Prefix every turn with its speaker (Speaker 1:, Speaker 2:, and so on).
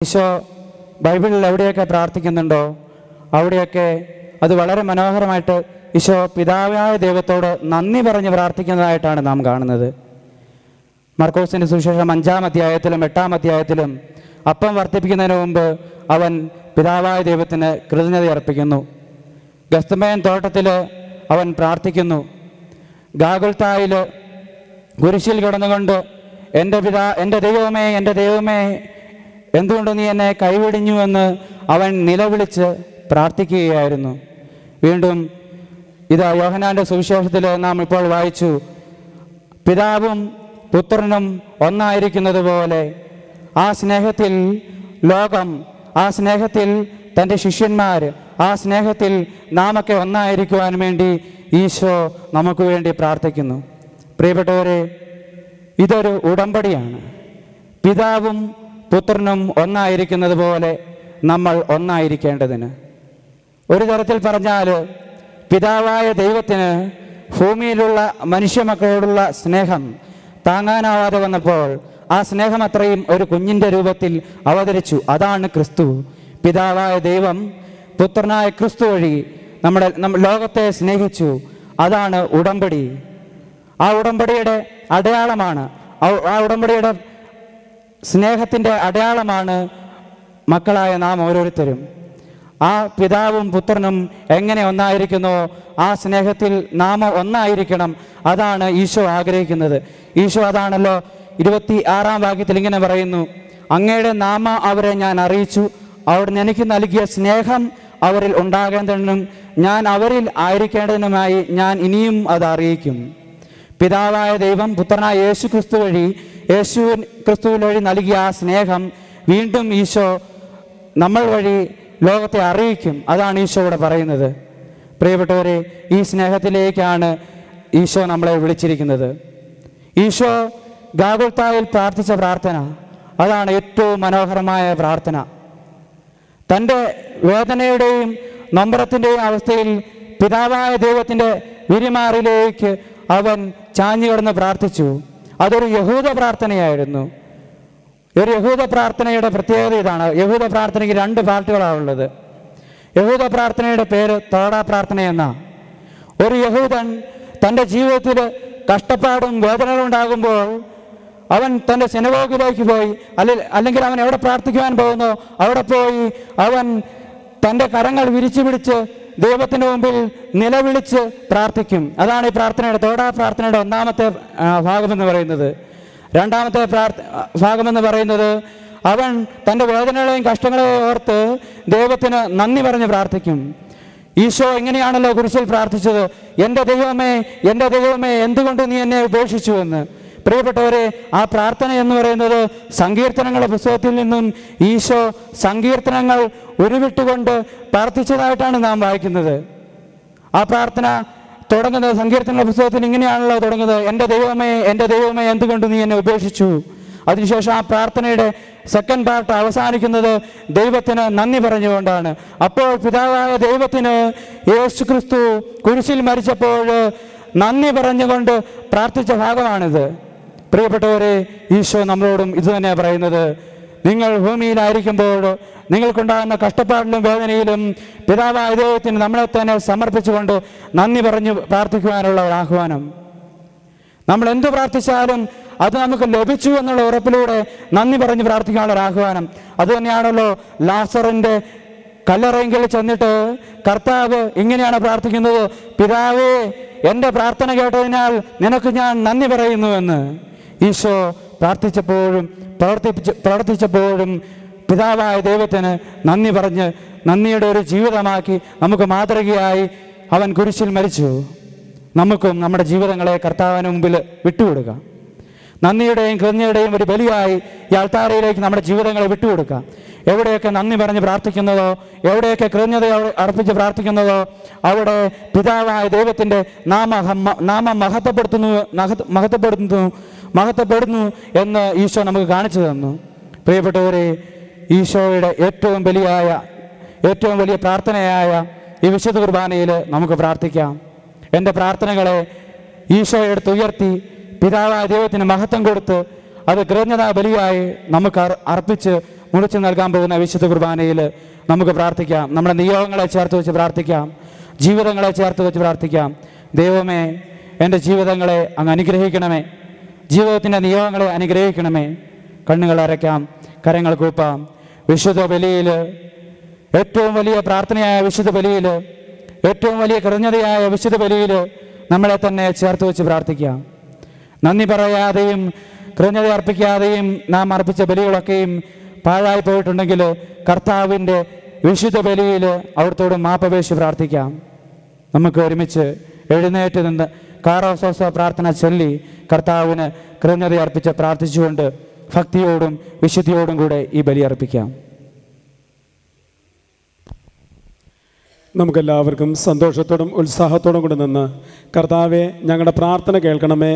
Speaker 1: ഈശോ ബൈബിളിൽ എവിടെയൊക്കെ പ്രാർത്ഥിക്കുന്നുണ്ടോ അവിടെയൊക്കെ അത് വളരെ മനോഹരമായിട്ട് ഈശോ പിതാവായ ദൈവത്തോട് നന്ദി പറഞ്ഞ് പ്രാർത്ഥിക്കുന്നതായിട്ടാണ് നാം കാണുന്നത്. മർക്കോസിൻ്റെ സുവിശേഷം 5-ാം അധ്യായത്തിലും 8-ാം അധ്യായത്തിലും അപ്പം വർദ്ധിപ്പിക്കുന്നതിന് മുമ്പ് അവൻ പിതാവായ ദൈവത്തിന് കൃതജ്ഞത അർപ്പിക്കുന്നു. ഗസ്തമേൻ തോട്ടത്തിൽ അവൻ പ്രാർത്ഥിക്കുന്നു. ഗാഗുൽത്തായിൽ കുരിശിൽ കിടന്നുകൊണ്ട് എൻ്റെ ദൈവമേ എന്തുകൊണ്ട് നീ എന്നെ കൈവിടിഞ്ഞു എന്ന് അവൻ നിലവിളിച്ച് പ്രാർത്ഥിക്കുകയായിരുന്നു. വീണ്ടും ഇതാ യോഹന്നാൻ്റെ സുവിശേഷത്തിൽ നാം ഇപ്പോൾ വായിച്ചു, പിതാവും പുത്രനും ഒന്നായിരിക്കുന്നത് പോലെ ആ സ്നേഹത്തിൽ ലോകം, ആ സ്നേഹത്തിൽ തൻ്റെ ശിഷ്യന്മാർ, ആ സ്നേഹത്തിൽ നാമൊക്കെ ഒന്നായിരിക്കുവാൻ വേണ്ടി ഈശോ നമുക്ക് വേണ്ടി പ്രാർത്ഥിക്കുന്നു. പ്രിയപ്പെട്ടവരെ, ഇതൊരു ഉടമ്പടിയാണ്. പിതാവും പുത്രനും ഒന്നായിരിക്കുന്നത് പോലെ നമ്മൾ ഒന്നായിരിക്കേണ്ടതിന്. ഒരു തരത്തിൽ പറഞ്ഞാൽ പിതാവായ ദൈവത്തിന് ഭൂമിയിലുള്ള മനുഷ്യമക്കളോടുള്ള സ്നേഹം താങ്ങാനാവാതെ വന്നപ്പോൾ ആ സ്നേഹം അത്രയും ഒരു കുഞ്ഞിൻ്റെ രൂപത്തിൽ അവതരിച്ചു. അതാണ് ക്രിസ്തു. പിതാവായ ദൈവം പുത്രനായ ക്രിസ്തു വഴി ലോകത്തെ സ്നേഹിച്ചു. അതാണ് ഉടമ്പടി. ആ ഉടമ്പടിയുടെ അടയാളമാണ്, ആ ഉടമ്പടിയുടെ സ്നേഹത്തിൻ്റെ അടയാളമാണ് മക്കളായ നാം ഓരോരുത്തരും. ആ പിതാവും പുത്രനും എങ്ങനെ ഒന്നായിരിക്കുന്നോ ആ സ്നേഹത്തിൽ നാം ഒന്നായിരിക്കണം. അതാണ് ഈശോ ആഗ്രഹിക്കുന്നത്. ഈശോ അതാണല്ലോ 26-ാം വാക്യത്തിൽ ഇങ്ങനെ പറയുന്നു, അങ്ങയുടെ നാമ അവരെ ഞാൻ അറിയിച്ചു, അവിടുന്ന് എനിക്ക് നൽകിയ സ്നേഹം അവരിൽ ഉണ്ടാകേണ്ടതിനും ഞാൻ അവരിൽ ആയിരിക്കേണ്ടതിനുമായി ഞാൻ ഇനിയും അത് അറിയിക്കും. പിതാവായ ദൈവം പുത്രനായ യേശു ക്രിസ്തു വഴി നൽകിയ ആ സ്നേഹം വീണ്ടും ഈശോ നമ്മൾ വഴി ലോകത്തെ അറിയിക്കും. അതാണ് ഈശോ ഇവിടെ പറയുന്നത്. പ്രിയപ്പെട്ടവരെ, ഈ സ്നേഹത്തിലേക്കാണ് ഈശോ നമ്മളെ വിളിച്ചിരിക്കുന്നത്. ഈശോ ഗാഗുൽത്തായിൽ പ്രാർത്ഥിച്ച പ്രാർത്ഥന അതാണ് ഏറ്റവും മനോഹരമായ പ്രാർത്ഥന. തൻ്റെ വേദനയുടെയും നൊമ്പരത്തിൻ്റെയും അവസ്ഥയിൽ പിതാവായ ദൈവത്തിൻ്റെ വിരിമാറിലേക്ക് അവൻ ചാഞ്ഞു കിടന്ന് പ്രാർത്ഥിച്ചു. അതൊരു യഹൂദ പ്രാർത്ഥനയായിരുന്നു. ഒരു യഹൂദ പ്രാർത്ഥനയുടെ പ്രത്യേകത ഇതാണ്. യഹൂദ പ്രാർത്ഥനയ്ക്ക് 2 പാർട്ടുകളാണുള്ളത്. യഹൂദ പ്രാർത്ഥനയുടെ പേര് തോടാ പ്രാർത്ഥന എന്നാ. ഒരു യഹൂദൻ തൻ്റെ ജീവിതത്തിൽ കഷ്ടപ്പാടും വേദനകളും ഉണ്ടാകുമ്പോൾ അവൻ തൻ്റെ സിനഗോഗിലേക്ക് പോയി, അല്ലെങ്കിൽ അവൻ എവിടെ പ്രാർത്ഥിക്കുവാൻ പോകുന്നോ അവിടെ പോയി അവൻ തൻ്റെ കരങ്ങൾ വിരിച്ചു പിടിച്ച് ദൈവത്തിൻ്റെ മുമ്പിൽ നിലവിളിച്ച് പ്രാർത്ഥിക്കും. അതാണ് ഈ പ്രാർത്ഥനയുടെ തോടാ പ്രാർത്ഥനയുടെ 1-ാമത്തെ ഭാഗമെന്ന് പറയുന്നത്. 2-ാമത്തെ ഭാഗമെന്ന് പറയുന്നത് അവൻ തൻ്റെ വേദനകളെയും കഷ്ടങ്ങളെയും ഓർത്ത് ദൈവത്തിന് നന്ദി പറഞ്ഞ് പ്രാർത്ഥിക്കും. ഈശോ ഇങ്ങനെയാണല്ലോ കുരിശിൽ പ്രാർത്ഥിച്ചത്, എൻ്റെ ദൈവമേ എന്തുകൊണ്ട് നീ എന്നെ ഉപേക്ഷിച്ചു എന്ന്. പ്രിയപ്പെട്ടവരെ, ആ പ്രാർത്ഥന എന്ന് പറയുന്നത് സങ്കീർത്തനങ്ങളുടെ പുസ്തകത്തിൽ നിന്നും ഈശോ സങ്കീർത്തനങ്ങൾ ഉരുവിട്ടുകൊണ്ട് പ്രാർത്ഥിച്ചതായിട്ടാണ് നാം വായിക്കുന്നത്. ആ പ്രാർത്ഥന തുടങ്ങുന്നത് സങ്കീർത്തനങ്ങളുടെ പുസ്തകത്തിൽ ഇങ്ങനെയാണല്ലോ തുടങ്ങുന്നത്, എൻ്റെ ദൈവമേ എന്തുകൊണ്ട് നീ എന്നെ ഉപേക്ഷിച്ചു. അതിനുശേഷം ആ പ്രാർത്ഥനയുടെ സെക്കൻഡ് പാർട്ട് അവസാനിക്കുന്നത് ദൈവത്തിന് നന്ദി പറഞ്ഞുകൊണ്ടാണ്. അപ്പോൾ പിതാവായ ദൈവത്തിന് യേശു ക്രിസ്തു കുരിശിൽ മരിച്ചപ്പോൾ നന്ദി പറഞ്ഞുകൊണ്ട് പ്രാർത്ഥിച്ച ഭാഗമാണിത്. പ്രിയപ്പെട്ടവരെ, ഈശോ നമ്മളോടും ഇത് തന്നെയാണ് പറയുന്നത്. നിങ്ങൾ ഭൂമിയിലായിരിക്കുമ്പോൾ നിങ്ങൾക്കുണ്ടാകുന്ന കഷ്ടപ്പാടിലും വേദനയിലും പിതാവായ ദൈവത്തിന് നമ്മളെ തന്നെ സമർപ്പിച്ചുകൊണ്ട് നന്ദി പറഞ്ഞ് പ്രാർത്ഥിക്കുവാനുള്ള ഒരു ആഹ്വാനം. നമ്മൾ എന്തു പ്രാർത്ഥിച്ചാലും അത് നമുക്ക് ലഭിച്ചു എന്നുള്ള ഉറപ്പിലൂടെ നന്ദി പറഞ്ഞ് പ്രാർത്ഥിക്കാനുള്ള ഒരു ആഹ്വാനം. അതുതന്നെയാണല്ലോ ലാസറിൻ്റെ കല്ലറയെങ്കിൽ ചെന്നിട്ട് കർത്താവ് ഇങ്ങനെയാണ് പ്രാർത്ഥിക്കുന്നത്, പിതാവേ എൻ്റെ പ്രാർത്ഥന കേട്ടതിനാൽ നിനക്ക് ഞാൻ നന്ദി പറയുന്നുവെന്ന്. ഈശോ പ്രവർത്തിച്ചപ്പോഴും പിതാവായ ദൈവത്തിന് നന്ദി പറഞ്ഞ് നന്ദിയുടെ ഒരു ജീവിതമാക്കി നമുക്ക് മാതൃകയായി അവൻ കുരിശിൽ മരിച്ചു. നമുക്കും നമ്മുടെ ജീവിതങ്ങളെ കർത്താവിന് മുമ്പിൽ വിട്ടുകൊടുക്കാം. നന്ദിയുടെയും കൃതജ്ഞതയുടെയും ഒരു ബലിയായി ഈ അൾത്താരയിലേക്ക് നമ്മുടെ ജീവിതങ്ങളെ വിട്ടുകൊടുക്കാം. എവിടെയൊക്കെ നന്ദി പറഞ്ഞ് പ്രാർത്ഥിക്കുന്നതോ, എവിടെയൊക്കെ കൃതജ്ഞത അർപ്പിച്ച് പ്രാർത്ഥിക്കുന്നതോ അവിടെ പിതാവായ ദൈവത്തിൻ്റെ നാമം മഹത്വപ്പെടുന്നു എന്ന് ഈശോ നമുക്ക് കാണിച്ചു തന്നു. പ്രിയപ്പെട്ടവരെ, ഈശോയുടെ ഏറ്റവും വലിയ പ്രാർത്ഥനയായ ഈ വിശുദ്ധ കുർബാനയിൽ നമുക്ക് പ്രാർത്ഥിക്കാം. എൻ്റെ പ്രാർത്ഥനകളെ ഈശോ എടുത്തുയർത്തി പിതാവായ ദൈവത്തിന് മഹത്വം കൊടുത്ത് അത് കൃതജ്ഞതാ ബലിയായി നമുക്ക് അർപ്പിച്ച് മുറിച്ച് നൽകാൻ പോകുന്ന വിശുദ്ധ കുർബാനയിൽ നമുക്ക് പ്രാർത്ഥിക്കാം. നമ്മുടെ നിയോഗങ്ങളെ ചേർത്ത് വെച്ച് പ്രാർത്ഥിക്കാം, ജീവിതങ്ങളെ ചേർത്ത് വെച്ച് പ്രാർത്ഥിക്കാം. ദൈവമേ, എൻ്റെ ജീവിതങ്ങളെ അങ്ങ് അനുഗ്രഹിക്കണമേ, ജീവിതത്തിൻ്റെ നിയോഗങ്ങളെ അനുഗ്രഹിക്കണമേ. കണ്ണുകൾ അരയ്ക്കാം, കരങ്ങൾ കൂപ്പാം. വിശുദ്ധ ബലിയിൽ, ഏറ്റവും വലിയ പ്രാർത്ഥനയായ വിശുദ്ധ ബലിയിൽ, ഏറ്റവും വലിയ കൃതജ്ഞതയായ വിശുദ്ധ ബലിയിൽ നമ്മളെ തന്നെ ചേർത്ത് വെച്ച് പ്രാർത്ഥിക്കാം. നന്ദി പറയാതെയും കൃതജ്ഞത അർപ്പിക്കാതെയും നാം അർപ്പിച്ച ബലികളൊക്കെയും പാഴായി പോയിട്ടുണ്ടെങ്കിൽ കർത്താവിൻ്റെ വിശുദ്ധ ബലിയിൽ അവിടുത്തോട് മാപ്പപേക്ഷ പ്രാർത്ഥിക്കാം. നമുക്ക് ഒരുമിച്ച് എഴുന്നേറ്റ് നിന്ന് കാറോസോസ പ്രാർത്ഥന ചൊല്ലി കർത്താവിന് കൃതജ്ഞത അർപ്പിച്ച് പ്രാർത്ഥിച്ചുകൊണ്ട് ഭക്തിയോടും വിശുദ്ധിയോടും കൂടെ ഈ ബലി അർപ്പിക്കാം.
Speaker 2: നമുക്കെല്ലാവർക്കും സന്തോഷത്തോടും ഉത്സാഹത്തോടും കൂടെ നിന്ന് കർത്താവെ, ഞങ്ങളുടെ പ്രാർത്ഥന കേൾക്കണമേ,